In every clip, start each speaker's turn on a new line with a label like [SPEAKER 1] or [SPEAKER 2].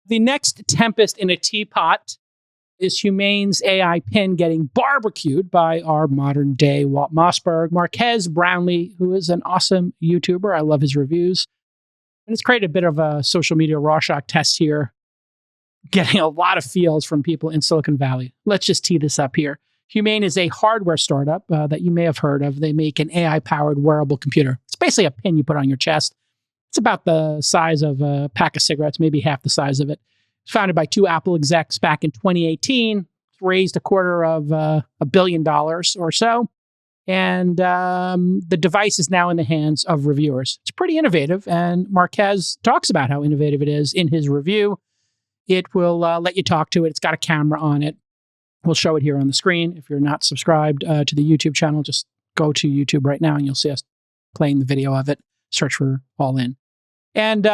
[SPEAKER 1] The next tempest in a teapot is Humane's AI Pin getting barbecued by our modern day Walt Mossberg. Marquez Brownlee, who is an awesome YouTuber. I love his reviews. And it's created a bit of a social media Rorschach test here, getting a lot of feels from people in Silicon Valley. Let's just tee this up here. Humane is a hardware startup that you may have heard of. They make an AI-powered wearable computer. It's basically a pin you put on your chest. It's about the size of a pack of cigarettes, maybe half the size of it. It's founded by two Apple execs back in 2018. Raised $250 million or so. And the device is now in the hands of reviewers. It's pretty innovative, and Marquez talks about how innovative it is in his review. It will let you talk to it. It's got a camera on it. We'll show it here on the screen. If you're not subscribed to the YouTube channel, just go to YouTube right now and you'll see us playing the video of it. Search for All In. And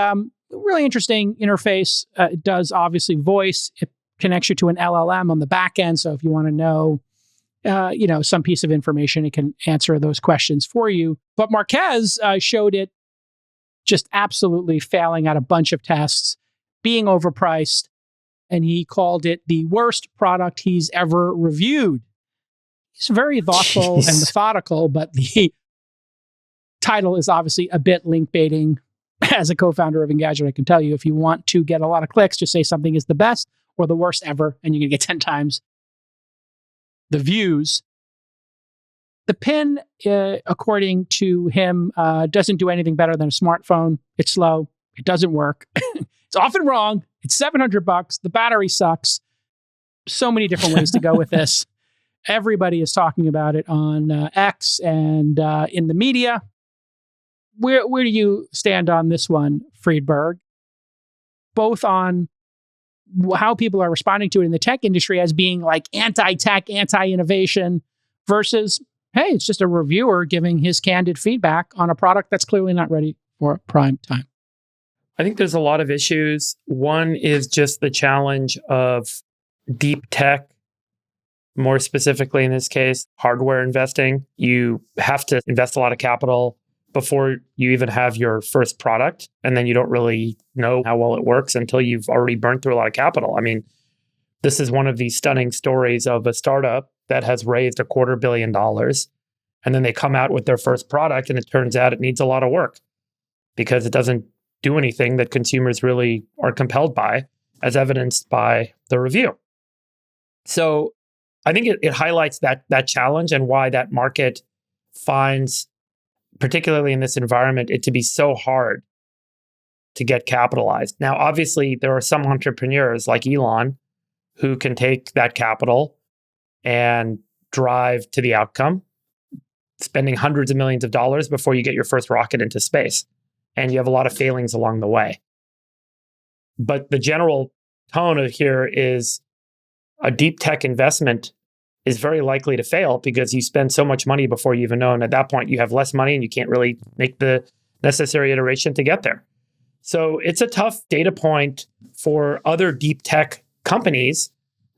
[SPEAKER 1] really interesting interface. It does obviously voice. It connects you to an LLM on the back end. So if you want to know, some piece of information, it can answer those questions for you. But Marquez showed it just absolutely failing at a bunch of tests, being overpriced, and he called it the worst product he's ever reviewed. He's very thoughtful and methodical, but the title is obviously a bit link baiting. As a co-founder of Engadget, I can tell you, if you want to get a lot of clicks, just say something is the best or the worst ever, and you're going to get 10 times the views. The Pin, according to him, doesn't do anything better than a smartphone. It's slow. It doesn't work. It's often wrong. It's $700. The battery sucks. So many different ways to go with this. Everybody is talking about it on X and in the media. Where do you stand on this one, Friedberg? Both on how people are responding to it in the tech industry as being like anti-tech, anti-innovation versus, hey, it's just a reviewer giving his candid feedback on a product that's clearly not ready for prime time.
[SPEAKER 2] I think there's a lot of issues. One is just the challenge of deep tech, more specifically in this case, hardware investing. You have to invest a lot of capital before you even have your first product. And then you don't really know how well it works until you've already burned through a lot of capital. I mean, this is one of these stunning stories of a startup that has raised $250 million. And then they come out with their first product and it turns out it needs a lot of work because it doesn't do anything that consumers really are compelled by, as evidenced by the review. So I think it highlights that challenge and why that market finds, particularly in this environment, it to be so hard to get capitalized. Now, obviously, there are some entrepreneurs like Elon who can take that capital and drive to the outcome, spending hundreds of millions of dollars before you get your first rocket into space. And you have a lot of failings along the way. But the general tone of here is a deep tech investment is very likely to fail because you spend so much money before you even know. And at that point, you have less money and you can't really make the necessary iteration to get there. So it's a tough data point for other deep tech companies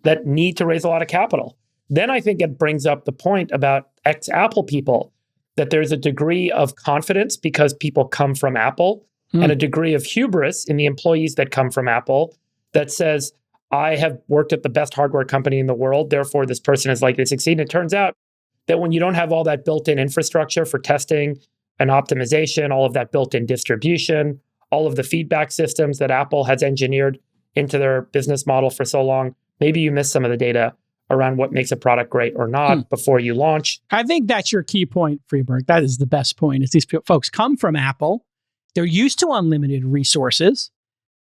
[SPEAKER 2] that need to raise a lot of capital. Then I think it brings up the point about ex-Apple people, that there's a degree of confidence because people come from Apple and a degree of hubris in the employees that come from Apple that says, I have worked at the best hardware company in the world, therefore this person is likely to succeed. And it turns out that when you don't have all that built-in infrastructure for testing and optimization, all of that built-in distribution, all of the feedback systems that Apple has engineered into their business model for so long, maybe you miss some of the data around what makes a product great or not before you launch.
[SPEAKER 1] I think that's your key point, Friedberg. That is the best point, is these folks come from Apple. They're used to unlimited resources.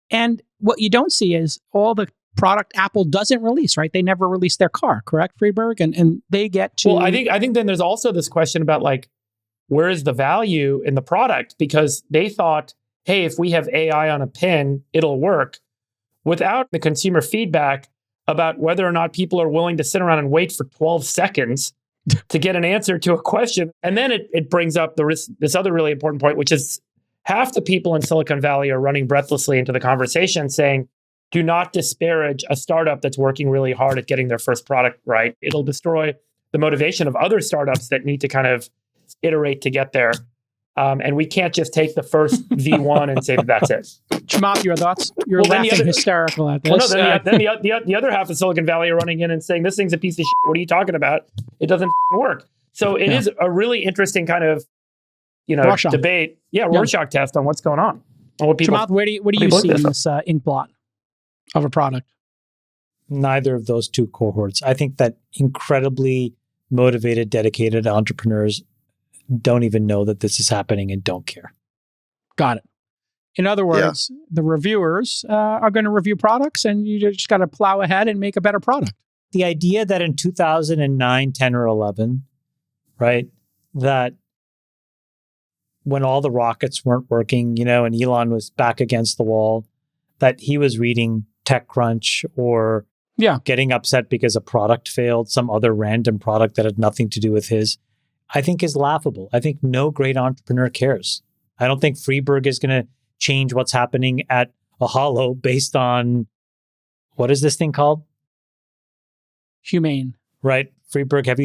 [SPEAKER 1] And what you don't see is all the product Apple doesn't release, right? They never release their car, correct, Friedberg? And they get to...
[SPEAKER 2] Well, I think then there's also this question about like, where is the value in the product? Because they thought, hey, if we have AI on a pin, it'll work, without the consumer feedback about whether or not people are willing to sit around and wait for 12 seconds to get an answer to a question. And then it brings up this other really important point, which is half the people in Silicon Valley are running breathlessly into the conversation saying, do not disparage a startup that's working really hard at getting their first product right. It'll destroy the motivation of other startups that need to kind of iterate to get there. And we can't just take the first V1 and say that's it.
[SPEAKER 1] Chamath, your thoughts? You're
[SPEAKER 2] Well, then
[SPEAKER 1] laughing hysterical at this.
[SPEAKER 2] Well, no, then the other half of Silicon Valley are running in and saying, this thing's a piece of shit. What are you talking about? It doesn't work. So it is a really interesting kind of,
[SPEAKER 1] Rorschach.
[SPEAKER 2] debate. Yeah, Rorschach test on what's going on. What people,
[SPEAKER 1] Chamath, what do you see in this ink blot of a product?
[SPEAKER 3] Neither of those two cohorts. I think that incredibly motivated, dedicated entrepreneurs don't even know that this is happening and don't care.
[SPEAKER 1] Got it. In other words, the reviewers are going to review products and you just got to plow ahead and make a better product.
[SPEAKER 3] The idea that in 2009, 10 or 11, right, that when all the rockets weren't working, and Elon was back against the wall, that he was reading TechCrunch or getting upset because a product failed, some other random product that had nothing to do with his, I think is laughable. I think no great entrepreneur cares. I don't think Freeberg is going to change what's happening at Ohalo based on, what is this thing called?
[SPEAKER 1] Humane.
[SPEAKER 3] Right. Freeberg, have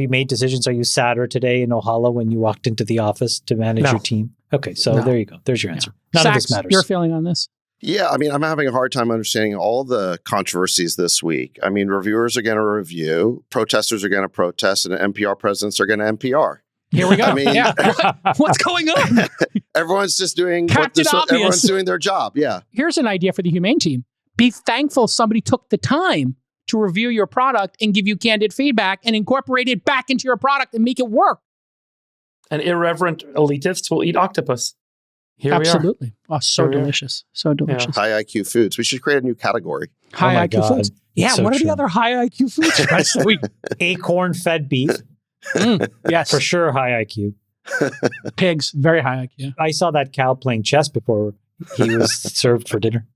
[SPEAKER 3] you made decisions? Are you sadder today in Ohalo when you walked into the office to manage your team? Okay, so there you go. There's your answer. None of this matters.
[SPEAKER 1] Your feeling on this?
[SPEAKER 4] Yeah, I mean, I'm having a hard time understanding all the controversies this week. I mean, reviewers are going to review, protesters are going to protest, and NPR presidents are going to NPR.
[SPEAKER 1] Here we go.
[SPEAKER 4] I mean,
[SPEAKER 1] what's going on?
[SPEAKER 4] Everyone's just doing
[SPEAKER 1] everyone's
[SPEAKER 4] doing their job. Yeah.
[SPEAKER 1] Here's an idea for the Humane team. Be thankful somebody took the time to review your product and give you candid feedback and incorporate it back into your product and make it work.
[SPEAKER 2] And irreverent elitists will eat octopus. Here
[SPEAKER 1] Absolutely.
[SPEAKER 2] we are.
[SPEAKER 1] Oh, so delicious. So delicious.
[SPEAKER 4] High IQ foods. We should create a new category.
[SPEAKER 1] High IQ foods. Yeah,
[SPEAKER 3] so
[SPEAKER 1] what are
[SPEAKER 3] true.
[SPEAKER 1] the other high IQ foods? That's sweet.
[SPEAKER 3] Acorn-fed beef.
[SPEAKER 1] Yes.
[SPEAKER 3] For sure, high IQ.
[SPEAKER 1] Pigs, very high IQ.
[SPEAKER 3] I saw that cow playing chess before he was served for dinner.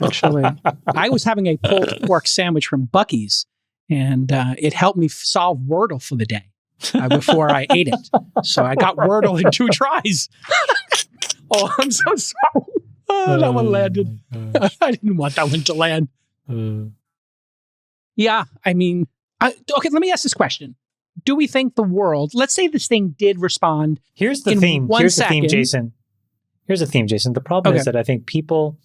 [SPEAKER 1] Actually, I was having a pulled pork sandwich from Buc-ee's, and it helped me solve Wordle for the day before I ate it. So I got Wordle in 2 tries. Oh, I'm so sorry. Oh, that one landed. I didn't want that one to land. Yeah, I mean, okay, let me ask this question. Do we think the world, let's say this thing did respond
[SPEAKER 3] Here's the
[SPEAKER 1] in
[SPEAKER 3] theme.
[SPEAKER 1] 1
[SPEAKER 3] Here's
[SPEAKER 1] second.
[SPEAKER 3] the theme, Jason. Here's the theme, Jason. The problem is that I think people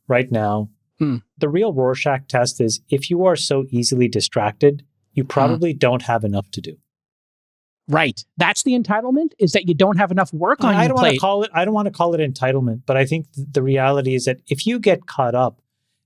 [SPEAKER 3] right now, the real Rorschach test is if you are so easily distracted, you probably don't have enough to do.
[SPEAKER 1] Right. That's the entitlement, is that you don't have enough work on your plate.
[SPEAKER 3] I don't want to call it entitlement, but I think the reality is that if you get caught up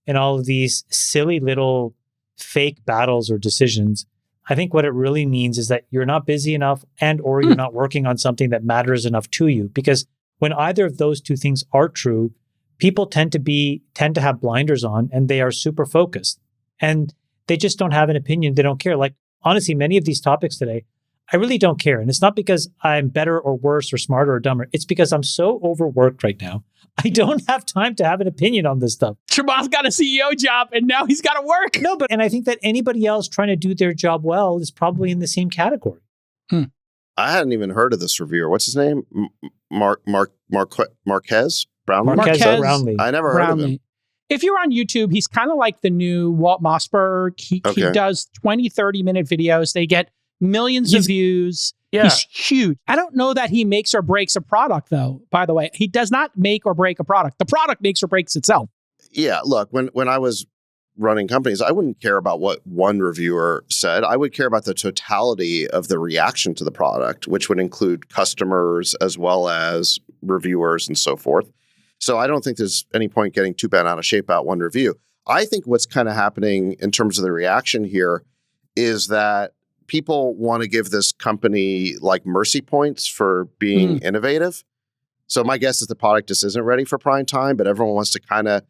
[SPEAKER 3] in all of these silly little fake battles or decisions, I think what it really means is that you're not busy enough and or you're not working on something that matters enough to you. Because when either of those two things are true, people tend to have blinders on and they are super focused and they just don't have an opinion. They don't care. Like, honestly, many of these topics today, I really don't care. And it's not because I'm better or worse or smarter or dumber. It's because I'm so overworked right now. I don't have time to have an opinion on this stuff.
[SPEAKER 1] Chamath got a CEO job and now he's got to work.
[SPEAKER 3] No, and I think that anybody else trying to do their job well is probably in the same category.
[SPEAKER 4] I hadn't even heard of this reviewer. What's his name? Marquez? Brownlee?
[SPEAKER 1] Marquez
[SPEAKER 3] Brownlee.
[SPEAKER 4] I never heard of him.
[SPEAKER 1] If you're on YouTube, he's kind of like the new Walt Mossberg. He does 20, 30-minute videos. They get millions of views.
[SPEAKER 2] Yeah.
[SPEAKER 1] He's huge. I don't know that he makes or breaks a product, though, by the way. He does not make or break a product. The product makes or breaks itself.
[SPEAKER 4] Yeah, look, when I was running companies, I wouldn't care about what one reviewer said. I would care about the totality of the reaction to the product, which would include customers as well as reviewers and so forth. So I don't think there's any point getting too bent out of shape about one review. I think what's kind of happening in terms of the reaction here is that people want to give this company like mercy points for being innovative. So my guess is the product just isn't ready for prime time, but everyone wants to kind of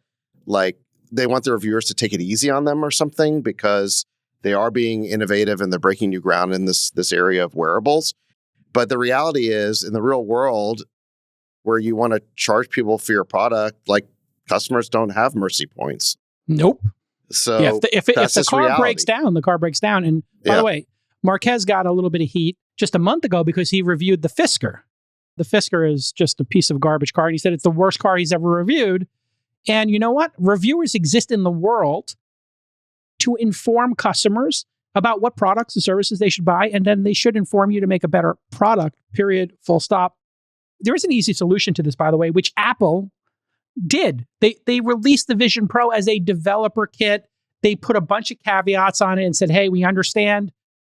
[SPEAKER 4] they want the reviewers to take it easy on them or something because they are being innovative and they're breaking new ground in this area of wearables. But the reality is, in the real world, where you want to charge people for your product, like, customers don't have mercy points.
[SPEAKER 1] Nope.
[SPEAKER 4] So
[SPEAKER 1] yeah, if the car
[SPEAKER 4] reality.
[SPEAKER 1] breaks down, the car breaks down. And by the way, Marquez got a little bit of heat just a month ago because he reviewed the Fisker. The Fisker is just a piece of garbage car. And he said it's the worst car he's ever reviewed. And you know what? Reviewers exist in the world to inform customers about what products and services they should buy. And then they should inform you to make a better product, period, full stop. there is an easy solution to this, by the way, which Apple did. They released the Vision Pro as a developer kit. They put a bunch of caveats on it and said, hey, we understand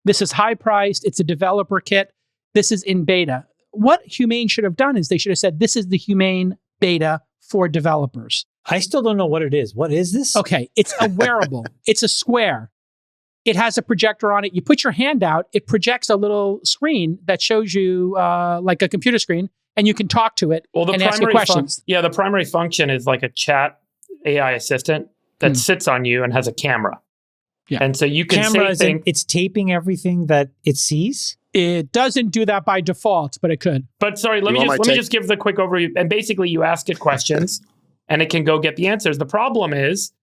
[SPEAKER 1] this is high priced. It's a developer kit. This is in beta. What Humane should have done is they should have said, this is the Humane beta for developers.
[SPEAKER 3] I still don't know what it is. What is this?
[SPEAKER 1] Okay, it's a wearable. It's a square. It has a projector on it. You put your hand out, it projects a little screen that shows you like a computer screen, and you can talk to it and ask it questions.
[SPEAKER 2] The primary function is like a chat AI assistant that sits on you and has a camera.
[SPEAKER 1] Yeah.
[SPEAKER 2] And so you can say things.
[SPEAKER 3] It's taping everything that it sees?
[SPEAKER 1] It doesn't do that by default, but it could.
[SPEAKER 2] But sorry, let me just give the quick overview. And basically you ask it questions and it can go get the answers. The problem is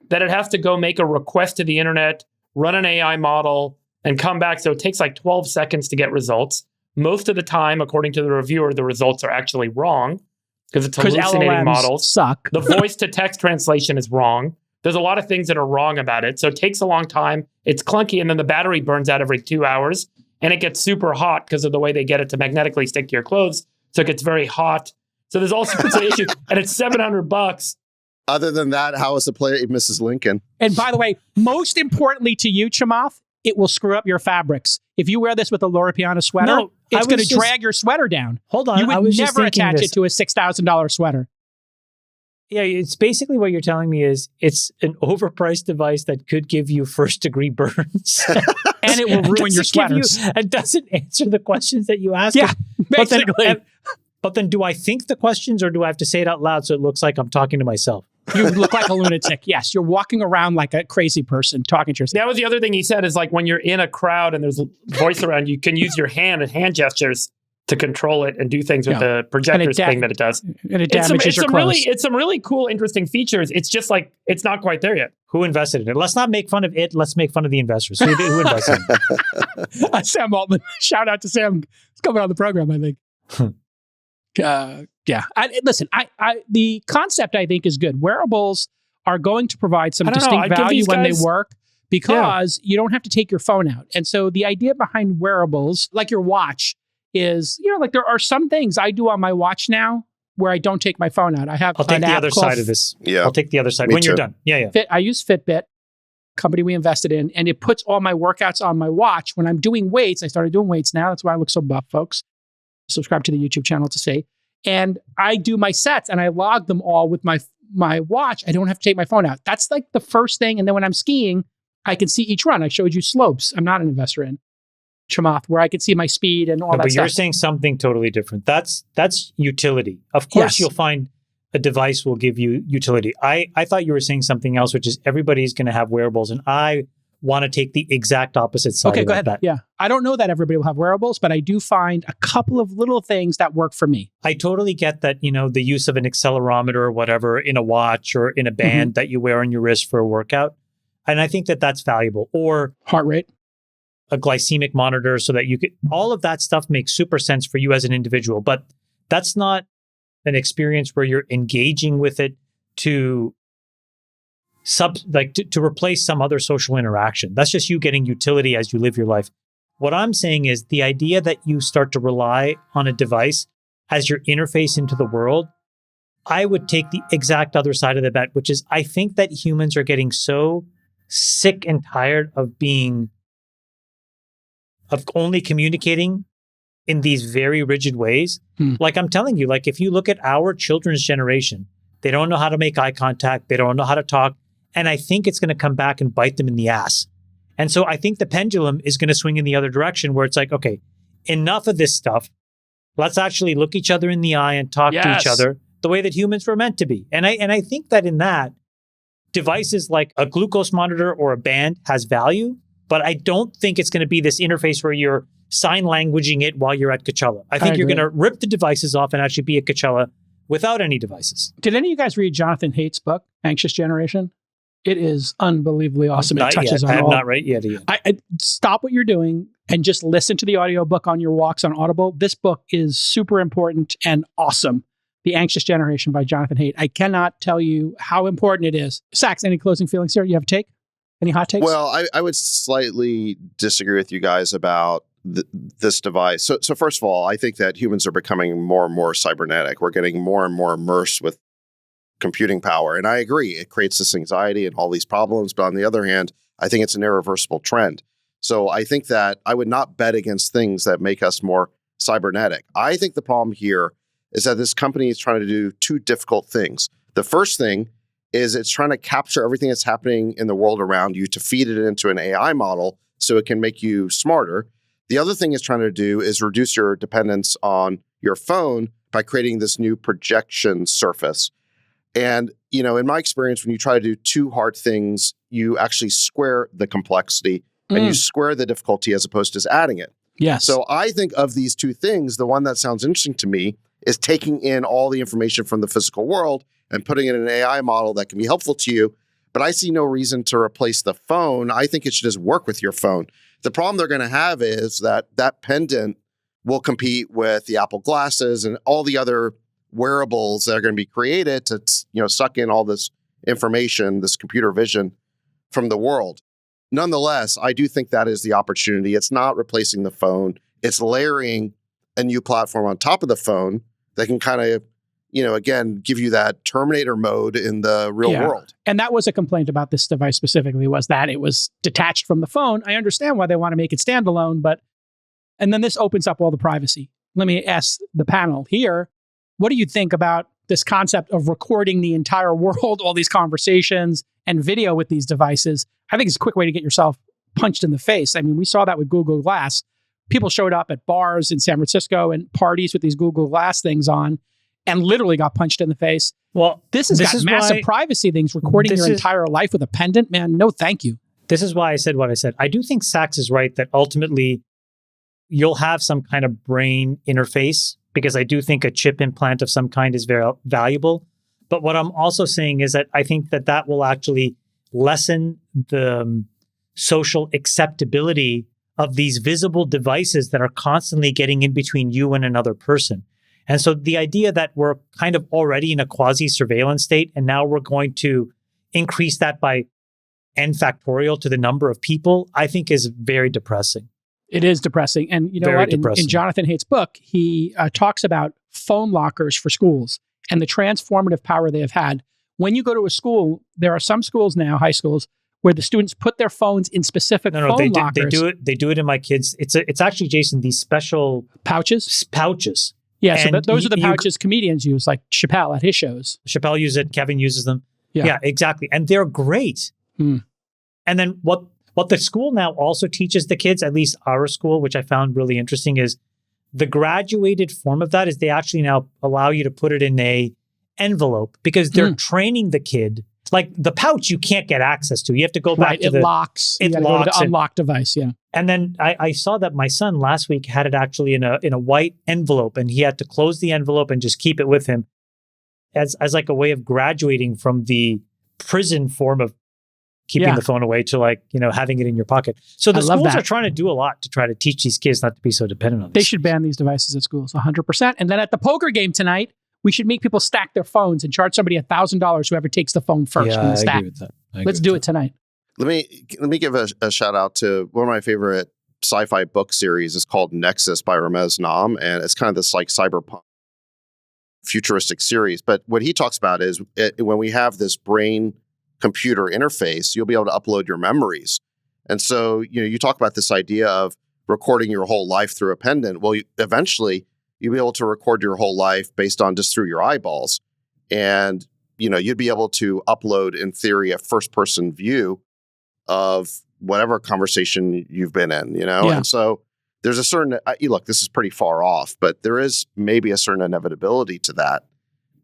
[SPEAKER 2] that it has to go make a request to the internet, run an AI model, and come back. So it takes like 12 seconds to get results. Most of the time, according to the reviewer, the results are actually wrong because it's hallucinating
[SPEAKER 1] LLMs
[SPEAKER 2] models.
[SPEAKER 1] Suck.
[SPEAKER 2] The voice to text translation is wrong. There's a lot of things that are wrong about it. So it takes a long time. It's clunky. And then the battery burns out every 2 hours. And it gets super hot because of the way they get it to magnetically stick to your clothes. So it gets very hot. So there's all sorts of issues. And it's $700.
[SPEAKER 4] Other than that, how is the play, Mrs. Lincoln?
[SPEAKER 1] And by the way, most importantly to you, Chamath, it will screw up your fabrics. If you wear this with a Loro Piana sweater, it's going to drag your sweater down.
[SPEAKER 3] Hold on.
[SPEAKER 1] You would never attach it to a $6,000 sweater.
[SPEAKER 3] Yeah, it's basically what you're telling me is it's an overpriced device that could give you first-degree burns.
[SPEAKER 1] And it will ruin your sweaters.
[SPEAKER 3] It doesn't answer the questions that you ask.
[SPEAKER 1] Yeah, basically.
[SPEAKER 3] But then do I think the questions or do I have to say it out loud so it looks like I'm talking to myself?
[SPEAKER 1] You look like a lunatic. Yes, you're walking around like a crazy person talking to yourself.
[SPEAKER 2] That was the other thing he said is like when you're in a crowd and there's a voice around, you can use your hand and hand gestures to control it and do things with the projectors thing that it does.
[SPEAKER 1] And it damages your clothes.
[SPEAKER 2] It's some really cool, interesting features. It's just like, it's not quite there yet.
[SPEAKER 3] Who invested in it? Let's not make fun of it. Let's make fun of the investors. Who invested in it?
[SPEAKER 1] Sam Altman. Shout out to Sam. He's coming on the program, I think. Yeah. Listen, the concept, I think, is good. Wearables are going to provide some distinct value when they work because you don't have to take your phone out. And so the idea behind wearables, like your watch, is, like there are some things I do on my watch now where I don't take my phone out. I'll
[SPEAKER 3] take the other side of this.
[SPEAKER 4] Yeah.
[SPEAKER 3] I'll take the other side when you're done. Yeah.
[SPEAKER 1] I use Fitbit, company we invested in, and it puts all my workouts on my watch. When I'm doing weights, I started doing weights now. That's why I look so buff, folks. Subscribe to the YouTube channel to see. And I do my sets and I log them all with my watch. I don't have to take my phone out. That's like the first thing. And then when I'm skiing, I can see each run. I showed you slopes. I'm not an investor in Chamath, where I could see my speed and all that
[SPEAKER 3] but
[SPEAKER 1] stuff.
[SPEAKER 3] You're saying something totally different. That's utility. Of course, you'll find a device will give you utility. I thought you were saying something else, which is everybody's going to have wearables, and I want to take the exact opposite side.
[SPEAKER 1] Okay,
[SPEAKER 3] of
[SPEAKER 1] go ahead.
[SPEAKER 3] That.
[SPEAKER 1] Yeah, I don't know that everybody will have wearables, but I do find a couple of little things that work for me.
[SPEAKER 3] I totally get that. The use of an accelerometer or whatever in a watch or in a band that you wear on your wrist for a workout, and I think that that's valuable. Or
[SPEAKER 1] heart rate.
[SPEAKER 3] A glycemic monitor so that you could, all of that stuff makes super sense for you as an individual, but that's not an experience where you're engaging with it to replace some other social interaction. That's just you getting utility as you live your life. What I'm saying is the idea that you start to rely on a device as your interface into the world, I would take the exact other side of the bet, which is I think that humans are getting so sick and tired of only communicating in these very rigid ways. Like I'm telling you, like if you look at our children's generation, they don't know how to make eye contact. They don't know how to talk. And I think it's going to come back and bite them in the ass. And so I think the pendulum is going to swing in the other direction where it's like, okay, enough of this stuff. Let's actually look each other in the eye and talk to each other the way that humans were meant to be. And I think that in that, devices like a glucose monitor or a band has value. But I don't think it's going to be this interface where you're sign languaging it while you're at Coachella. I think you're going to rip the devices off and actually be at Coachella without any devices.
[SPEAKER 1] Did any of you guys read Jonathan Haidt's book, Anxious Generation? It is unbelievably awesome.
[SPEAKER 3] Not
[SPEAKER 1] it touches
[SPEAKER 3] yet.
[SPEAKER 1] on
[SPEAKER 3] I have
[SPEAKER 1] all.
[SPEAKER 3] not read yet.
[SPEAKER 1] I stop what you're doing and just listen to the audiobook on your walks on Audible. This book is super important and awesome. The Anxious Generation by Jonathan Haidt. I cannot tell you how important it is. Sachs, any closing feelings here? You have a take? Any hot takes?
[SPEAKER 4] Well, I would slightly disagree with you guys about this device. So first of all, I think that humans are becoming more and more cybernetic. We're getting more and more immersed with computing power. And I agree, it creates this anxiety and all these problems. But on the other hand, I think it's an irreversible trend. So I think that I would not bet against things that make us more cybernetic. I think the problem here is that this company is trying to do two difficult things. The first thing is it's trying to capture everything that's happening in the world around you to feed it into an AI model so it can make you smarter. The other thing it's trying to do is reduce your dependence on your phone by creating this new projection surface. And, in my experience, when you try to do two hard things, you actually square the complexity and you square the difficulty as opposed to just adding it.
[SPEAKER 1] Yes.
[SPEAKER 4] So I think of these two things, the one that sounds interesting to me is taking in all the information from the physical world and putting it in an AI model that can be helpful to you. But I see no reason to replace the phone. I think it should just work with your phone. The problem they're going to have is that pendant will compete with the Apple glasses and all the other wearables that are going to be created to, suck in all this information, this computer vision from the world. Nonetheless, I do think that is the opportunity. It's not replacing the phone. It's layering a new platform on top of the phone that can kind of, again, give you that Terminator mode in the real world.
[SPEAKER 1] And that was a complaint about this device specifically, was that it was detached from the phone. I understand why they want to make it standalone, and then this opens up all the privacy. Let me ask the panel here, what do you think about this concept of recording the entire world, all these conversations and video with these devices? I think it's a quick way to get yourself punched in the face. I mean, we saw that with Google Glass. People showed up at bars in San Francisco and parties with these Google Glass things on and literally got punched in the face.
[SPEAKER 3] Well,
[SPEAKER 1] this has got massive privacy things, recording your entire life with a pendant. Man, no thank you.
[SPEAKER 3] This is why I said what I said. I do think Sachs is right that ultimately you'll have some kind of brain interface, because I do think a chip implant of some kind is very valuable. But what I'm also saying is that I think that will actually lessen the social acceptability of these visible devices that are constantly getting in between you and another person. And so the idea that we're kind of already in a quasi-surveillance state, and now we're going to increase that by n factorial to the number of people, I think is very depressing.
[SPEAKER 1] It is depressing. And you know what? In Jonathan Haidt's book, he talks about phone lockers for schools and the transformative power they have had. When you go to a school, there are some schools now, high schools, where the students put their phones in specific phone lockers.
[SPEAKER 3] They do it in my kids. It's actually, Jason, these special
[SPEAKER 1] pouches.
[SPEAKER 3] Yeah,
[SPEAKER 1] so those are the pouches comedians use, like Chappelle at his shows.
[SPEAKER 3] Chappelle uses it. Kevin uses them. Yeah, exactly. And they're great. And then what the school now also teaches the kids, at least our school, which I found really interesting, is the graduated form of that is they actually now allow you to put it in a envelope, because they're training the kid. Like the pouch, you can't get access to. You have to go back to
[SPEAKER 1] it locks. It locks. Go to the unlock device, yeah.
[SPEAKER 3] And then I saw that my son last week had it actually in a white envelope, and he had to close the envelope and just keep it with him as like a way of graduating from the prison form of keeping the phone away to having it in your pocket. So the schools are trying to do a lot to try to teach these kids not to be so dependent on this.
[SPEAKER 1] They should ban these devices at schools, 100%. And then at the poker game tonight, we should make people stack their phones and charge somebody $1,000 whoever takes the phone first.
[SPEAKER 3] Yeah, I agree with that.
[SPEAKER 1] Let's do it tonight.
[SPEAKER 4] Let me give a shout out to one of my favorite sci-fi book series. It's called Nexus by Ramez Nam, and it's kind of this like cyberpunk futuristic series. But what he talks about is when we have this brain computer interface, you'll be able to upload your memories. And so, you talk about this idea of recording your whole life through a pendant. Well, eventually you'll be able to record your whole life based on just through your eyeballs. And, you'd be able to upload, in theory, a first-person view of whatever conversation you've been in,
[SPEAKER 1] Yeah.
[SPEAKER 4] And so there's a certain, look, this is pretty far off, but there is maybe a certain inevitability to that.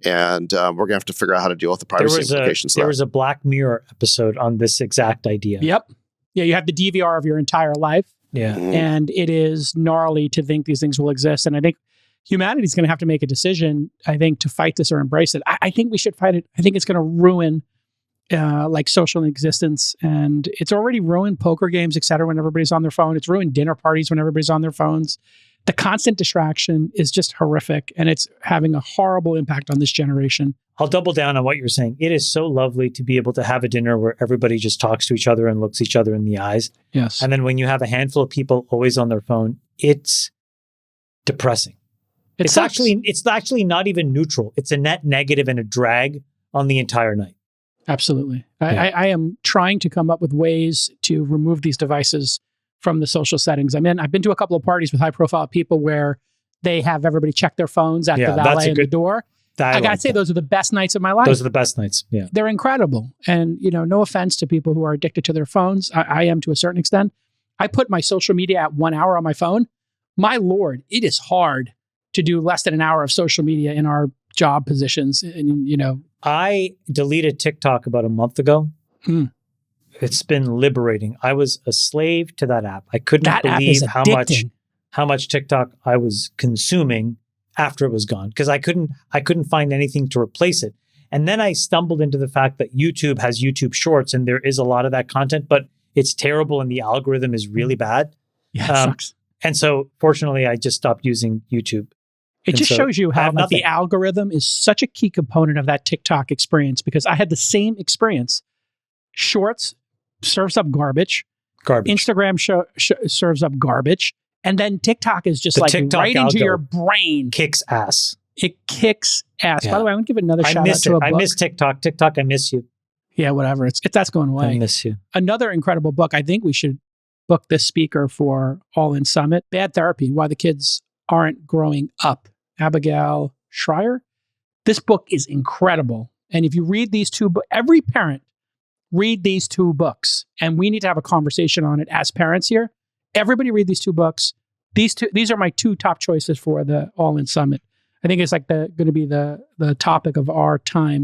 [SPEAKER 4] And we're going to have to figure out how to deal with the privacy implications.
[SPEAKER 3] There was a Black Mirror episode on this exact idea.
[SPEAKER 1] Yep. Yeah, you have the DVR of your entire life.
[SPEAKER 3] Yeah.
[SPEAKER 1] And it is gnarly to think these things will exist. And I think humanity's going to have to make a decision, to fight this or embrace it. I think we should fight it. I think it's going to ruin social existence. And it's already ruined poker games, et cetera, when everybody's on their phone. It's ruined dinner parties when everybody's on their phones. The constant distraction is just horrific, and it's having a horrible impact on this generation.
[SPEAKER 3] I'll double down on what you're saying. It is so lovely to be able to have a dinner where everybody just talks to each other and looks each other in the eyes.
[SPEAKER 1] Yes.
[SPEAKER 3] And then when you have a handful of people always on their phone, it's depressing. It's actually not even neutral. It's a net negative and a drag on the entire night.
[SPEAKER 1] Absolutely.
[SPEAKER 3] Yeah.
[SPEAKER 1] I am trying to come up with ways to remove these devices from the social settings I'm in. I've been to a couple of parties with high profile people where they have everybody check their phones at the valet and the door. I gotta say, those are the best nights of my life.
[SPEAKER 3] Those are the best nights. Yeah.
[SPEAKER 1] They're incredible. And, no offense to people who are addicted to their phones. I am to a certain extent. I put my social media at 1 hour on my phone. My Lord, it is hard to do less than an hour of social media in our job positions. And,
[SPEAKER 3] I deleted TikTok about a month ago. It's been liberating. I was a slave to that app. I couldn't believe how much TikTok I was consuming after it was gone, because I couldn't find anything to replace it. And then I stumbled into the fact that YouTube has YouTube Shorts, and there is a lot of that content, but it's terrible and the algorithm is really bad.
[SPEAKER 1] Yeah, it sucks.
[SPEAKER 3] And so fortunately, I just stopped using YouTube.
[SPEAKER 1] It just shows you how the algorithm is such a key component of that TikTok experience, because I had the same experience. Shorts serves up garbage. Instagram serves up garbage. And then TikTok is just right into your brain.
[SPEAKER 3] Kicks ass.
[SPEAKER 1] It kicks ass. Yeah. By the way, I want to give another shout out to a book.
[SPEAKER 3] I miss TikTok. TikTok, I miss you.
[SPEAKER 1] Yeah, whatever. That's going away.
[SPEAKER 3] I miss you.
[SPEAKER 1] Another incredible book. I think we should book this speaker for All In Summit. Bad Therapy, Why the Kids Aren't Growing Up. Abigail Schreier. This book is incredible. And if you read these two books, every parent read these two books. And we need to have a conversation on it as parents here. Everybody read these two books. These are my two top choices for the All In Summit. I think it's going to be the topic of our time.